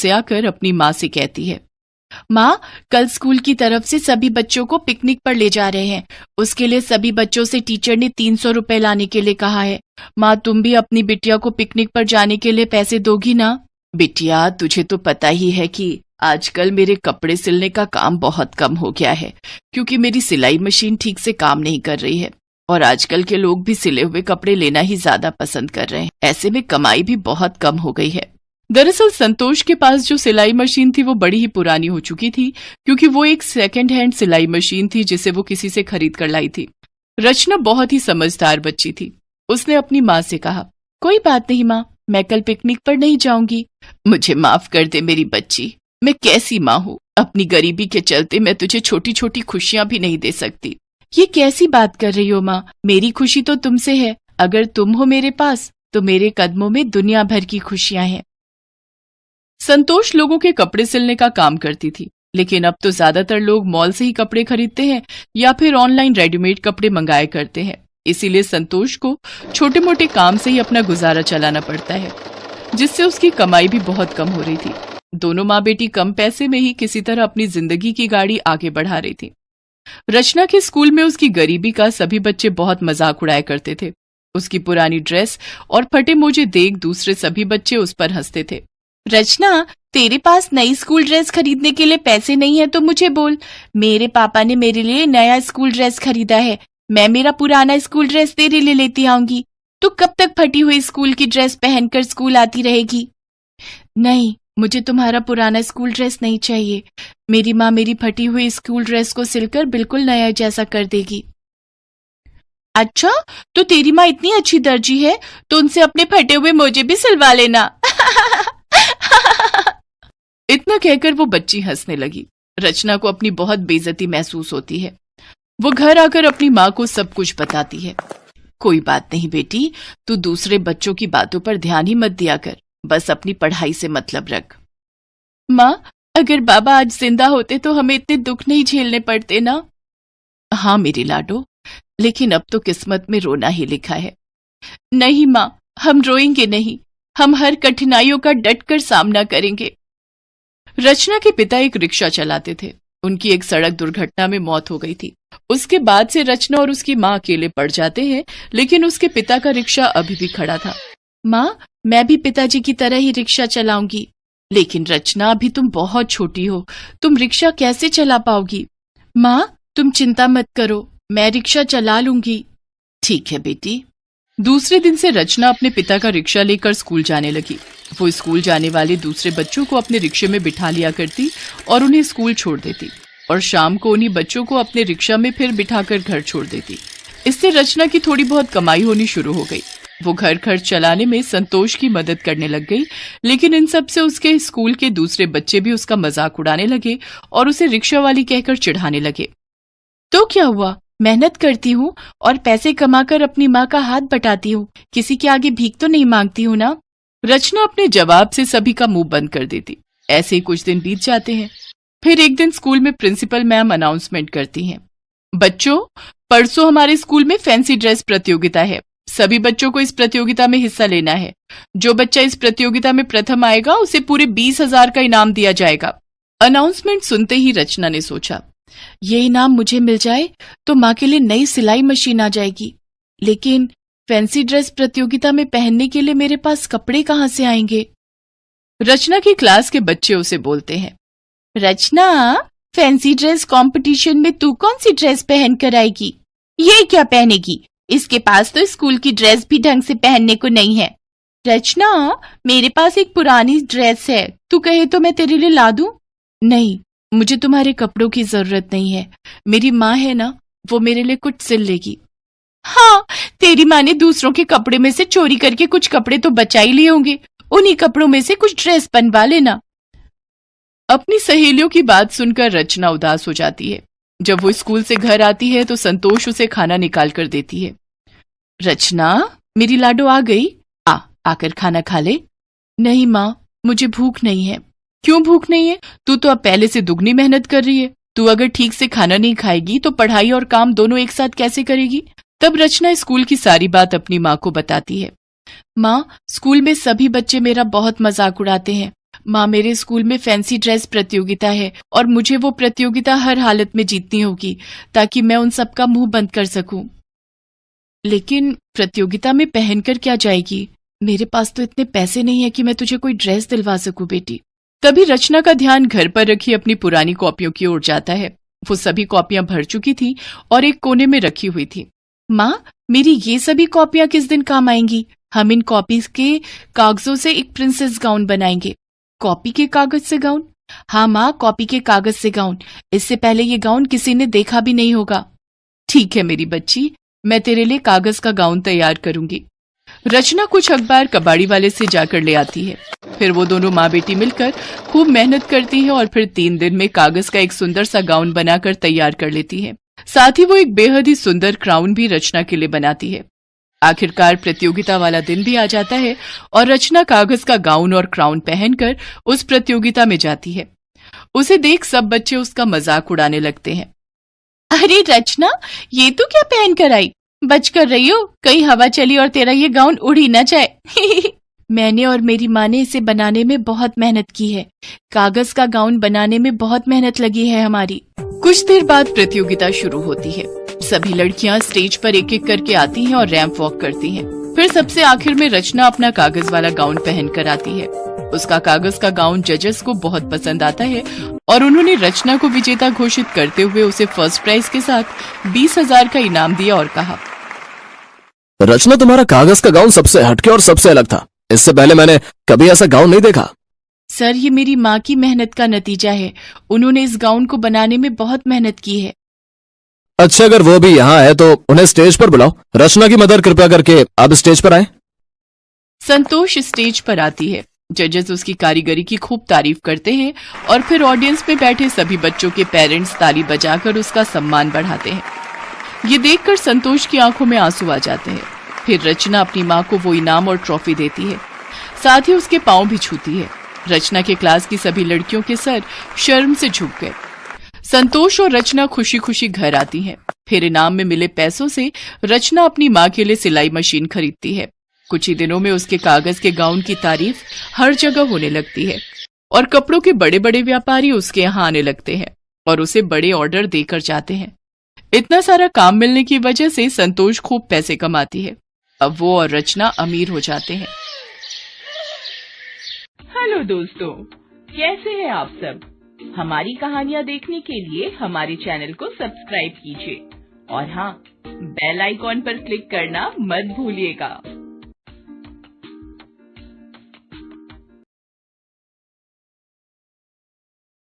से आकर अपनी माँ से कहती है, माँ, कल स्कूल की तरफ से सभी बच्चों को पिकनिक पर ले जा रहे हैं। उसके लिए सभी बच्चों से टीचर ने 300 रुपए लाने के लिए कहा है। माँ, तुम भी अपनी बिटिया को पिकनिक पर जाने के लिए पैसे दोगी ना? बिटिया, तुझे तो पता ही है कि आजकल मेरे कपड़े सिलने का काम बहुत कम हो गया है, क्योंकि मेरी सिलाई मशीन ठीक से काम नहीं कर रही है और आजकल के लोग भी सिले हुए कपड़े लेना ही ज्यादा पसंद कर रहे हैं। ऐसे में कमाई भी बहुत कम हो गई है। दरअसल संतोष के पास जो सिलाई मशीन थी वो बड़ी ही पुरानी हो चुकी थी, क्योंकि वो एक सेकंड हैंड सिलाई मशीन थी जिसे वो किसी से खरीद कर लाई थी। रचना बहुत ही समझदार बच्ची थी। उसने अपनी माँ से कहा, कोई बात नहीं माँ, मैं कल पिकनिक पर नहीं जाऊंगी। मुझे माफ कर दे मेरी बच्ची, मैं कैसी माँ हूँ, अपनी गरीबी के चलते मैं तुझे छोटी छोटी खुशियां भी नहीं दे सकती। ये कैसी बात कर रही हो माँ, मेरी खुशी तो तुमसे है। अगर तुम हो मेरे पास तो मेरे कदमों में दुनिया भर की खुशियां हैं। संतोष लोगों के कपड़े सिलने का काम करती थी, लेकिन अब तो ज्यादातर लोग मॉल से ही कपड़े खरीदते हैं या फिर ऑनलाइन रेडीमेड कपड़े मंगाए करते हैं। इसीलिए संतोष को छोटे मोटे काम से ही अपना गुजारा चलाना पड़ता है, जिससे उसकी कमाई भी बहुत कम हो रही थी। दोनों माँ बेटी कम पैसे में ही किसी तरह अपनी जिंदगी की गाड़ी आगे बढ़ा रही थी। रचना के स्कूल में उसकी गरीबी का सभी बच्चे बहुत मजाक उड़ाया करते थे। उसकी पुरानी ड्रेस और फटे मोजे देख दूसरे सभी बच्चे उस पर हंसते थे। रचना, तेरे पास नई स्कूल ड्रेस खरीदने के लिए पैसे नहीं है तो मुझे बोल। मेरे पापा ने मेरे लिए नया स्कूल ड्रेस खरीदा है, मैं मेरा पुराना स्कूल ड्रेस तेरे लिए लेती आऊंगी। तू कब तक फटी हुई स्कूल की ड्रेस पहनकर स्कूल आती रहेगी? नहीं, मुझे तुम्हारा पुराना स्कूल ड्रेस नहीं चाहिए। मेरी माँ मेरी फटी हुई स्कूल ड्रेस को सिलकर बिल्कुल नया जैसा कर देगी। अच्छा, तो तेरी माँ इतनी अच्छी दर्जी है तो उनसे अपने फटे हुए मोजे भी सिलवा लेना। इतना कहकर वो बच्ची हंसने लगी। रचना को अपनी बहुत बेइज्जती महसूस होती है। वो घर आकर अपनी माँ को सब कुछ बताती है। कोई बात नहीं बेटी, तू दूसरे बच्चों की बातों पर ध्यान ही मत दिया कर, बस अपनी पढ़ाई से मतलब रख। माँ, अगर बाबा आज जिंदा होते तो हमें इतने दुख नहीं झेलने पड़ते ना? हाँ मेरी लाडो, लेकिन अब तो किस्मत में रोना ही लिखा है। नहीं माँ, हम रोएंगे नहीं, हम हर कठिनाइयों का डटकर सामना करेंगे। रचना के पिता एक रिक्शा चलाते थे। उनकी एक सड़क दुर्घटना में मौत हो गई थी। उसके बाद से रचना और उसकी माँ अकेले पड़ जाते हैं, लेकिन उसके पिता का रिक्शा अभी भी खड़ा था। माँ, मैं भी पिताजी की तरह ही रिक्शा चलाऊंगी। लेकिन रचना, अभी तुम बहुत छोटी हो, तुम रिक्शा कैसे चला पाओगी? माँ, तुम चिंता मत करो, मैं रिक्शा चला लूंगी। ठीक है बेटी। दूसरे दिन से रचना अपने पिता का रिक्शा लेकर स्कूल जाने लगी। वो स्कूल जाने वाले दूसरे बच्चों को अपने रिक्शे में बिठा लिया करती और उन्हें स्कूल छोड़ देती, और शाम को उन्हीं बच्चों को अपने रिक्शा में फिर बिठाकर घर छोड़ देती। इससे रचना की थोड़ी बहुत कमाई होनी शुरू हो गई। वो घर खर्च चलाने में संतोष की मदद करने लग गई, लेकिन इन सब से उसके स्कूल के दूसरे बच्चे भी उसका मजाक उड़ाने लगे और उसे रिक्शा वाली कहकर चिढ़ाने लगे। तो क्या हुआ, मेहनत करती हूँ और पैसे कमाकर अपनी माँ का हाथ बटाती हूँ, किसी के आगे भीख तो नहीं मांगती हूँ ना? रचना अपने जवाब से सभी का मुंह बंद कर देती। ऐसे ही कुछ दिन बीत जाते हैं। फिर एक दिन स्कूल में प्रिंसिपल मैम अनाउंसमेंट करती हैं, बच्चों, परसों हमारे स्कूल में फैंसी ड्रेस प्रतियोगिता है। सभी बच्चों को इस प्रतियोगिता में हिस्सा लेना है। जो बच्चा इस प्रतियोगिता में प्रथम आएगा उसे पूरे 20,000 का इनाम दिया जाएगा। अनाउंसमेंट सुनते ही रचना ने सोचा, ये इनाम मुझे मिल जाए तो माँ के लिए नई सिलाई मशीन आ जाएगी, लेकिन फैंसी ड्रेस प्रतियोगिता में पहनने के लिए मेरे पास कपड़े कहाँ से आएंगे? रचना की क्लास के बच्चे उसे बोलते हैं, रचना, फैंसी ड्रेस कंपटीशन में तू कौन सी ड्रेस पहन कर आएगी? ये क्या पहनेगी? इसके पास तो स्कूल की ड्रेस भी ढंग से पहनने को नहीं है। रचना, मेरे पास एक पुरानी ड्रेस है, तू कहे तो मैं तेरे लिए ला दूं? नहीं, मुझे तुम्हारे कपड़ों की जरूरत नहीं है, मेरी माँ है ना, वो मेरे लिए कुछ सिल लेगी। हाँ, तेरी माँ ने दूसरों के कपड़े में से चोरी करके कुछ कपड़े तो बचा ही लिए होंगे, उन्हीं कपड़ों में से कुछ ड्रेस बनवा लेना। अपनी सहेलियों की बात सुनकर रचना उदास हो जाती है। जब वो स्कूल से घर आती है तो संतोष उसे खाना निकाल कर देती है। रचना, मेरी लाडो आ गई, आकर खाना खा ले। नहीं माँ, मुझे भूख नहीं है। क्यों भूख नहीं है? तू तो अब पहले से दुगनी मेहनत कर रही है। तू अगर ठीक से खाना नहीं खाएगी तो पढ़ाई और काम दोनों एक साथ कैसे करेगी? तब रचना स्कूल की सारी बात अपनी माँ को बताती है। माँ, स्कूल में सभी बच्चे मेरा बहुत मजाक उड़ाते हैं, माँ, मेरे स्कूल में फैंसी ड्रेस प्रतियोगिता है और मुझे वो प्रतियोगिता हर हालत में जीतनी होगी ताकि मैं उन सबका मुंह बंद कर सकूं। लेकिन प्रतियोगिता में पहनकर क्या जाएगी? मेरे पास तो इतने पैसे नहीं है कि मैं तुझे कोई ड्रेस दिलवा सकूं बेटी। तभी रचना का ध्यान घर पर रखी अपनी पुरानी कॉपियों की ओर जाता है। वो सभी कॉपियां भर चुकी थी और एक कोने में रखी हुई थी। माँ, मेरी ये सभी कॉपियां किस दिन काम आएंगी? हम इन कॉपीज के कागजों से एक प्रिंसेस गाउन बनाएंगे। कॉपी के कागज से गाउन? हाँ माँ, कॉपी के कागज से गाउन। इससे पहले ये गाउन किसी ने देखा भी नहीं होगा। ठीक है मेरी बच्ची, मैं तेरे लिए कागज का गाउन तैयार करूंगी। रचना कुछ अखबार कबाड़ी वाले से जाकर ले आती है। फिर वो दोनों माँ बेटी मिलकर खूब मेहनत करती है और फिर 3 दिन में कागज का एक सुंदर सा गाउन बनाकर तैयार कर लेती है। साथ ही वो एक बेहद ही सुंदर क्राउन भी रचना के लिए बनाती है। आखिरकार प्रतियोगिता वाला दिन भी आ जाता है और रचना कागज का गाउन और क्राउन पहनकर उस प्रतियोगिता में जाती है। उसे देख सब बच्चे उसका मजाक उड़ाने लगते हैं। अरे रचना, ये तू क्या पहन कर आई? बच कर रही हो, कहीं हवा चली और तेरा ये गाउन उड़ ही ना जाए। मैंने और मेरी माँ ने इसे बनाने में बहुत मेहनत की है। कागज का गाउन बनाने में बहुत मेहनत लगी है हमारी। कुछ देर बाद प्रतियोगिता शुरू होती है। सभी लड़कियां स्टेज पर एक एक करके आती हैं और रैंप वॉक करती हैं। फिर सबसे आखिर में रचना अपना कागज वाला गाउन पहन कर आती है। उसका कागज का गाउन जजेस को बहुत पसंद आता है और उन्होंने रचना को विजेता घोषित करते हुए उसे फर्स्ट प्राइज के साथ 20,000 का इनाम दिया और कहा, रचना, तुम्हारा कागज का गाउन सबसे हटके और सबसे अलग था। इससे पहले मैंने कभी ऐसा गाउन नहीं देखा। सर, ये मेरी माँ की मेहनत का नतीजा है। उन्होंने इस गाउन को बनाने में बहुत मेहनत की है। अच्छा, अगर वो भी यहाँ है तो उन्हें स्टेज पर बुलाओ। रचना की मदर कृपया करके अब स्टेज पर आए। संतोष स्टेज पर आती है। जजेस उसकी कारीगरी की खूब तारीफ करते हैं और फिर ऑडियंस में बैठे सभी बच्चों के पेरेंट्स ताली बजाकर उसका सम्मान बढ़ाते हैं। ये देखकर संतोष की आंखों में आंसू आ जाते हैं। फिर रचना अपनी माँ को वो इनाम और ट्रॉफी देती है, साथ ही उसके पांव भी छूती है। रचना के क्लास की सभी लड़कियों के सर शर्म से झुक गए। संतोष और रचना खुशी खुशी घर आती हैं। फिर इनाम में मिले पैसों से रचना अपनी माँ के लिए सिलाई मशीन खरीदती है। कुछ ही दिनों में उसके कागज के गाउन की तारीफ हर जगह होने लगती है और कपड़ों के बड़े बड़े व्यापारी उसके यहाँ आने लगते हैं और उसे बड़े ऑर्डर देकर जाते हैं। इतना सारा काम मिलने की वजह से संतोष खूब पैसे कमाती है। अब वो और रचना अमीर हो जाते हैं। हेलो दोस्तों, कैसे हैं आप सब? हमारी कहानियाँ देखने के लिए हमारे चैनल को सब्सक्राइब कीजिए और हाँ, बेल आइकॉन पर क्लिक करना मत भूलिएगा।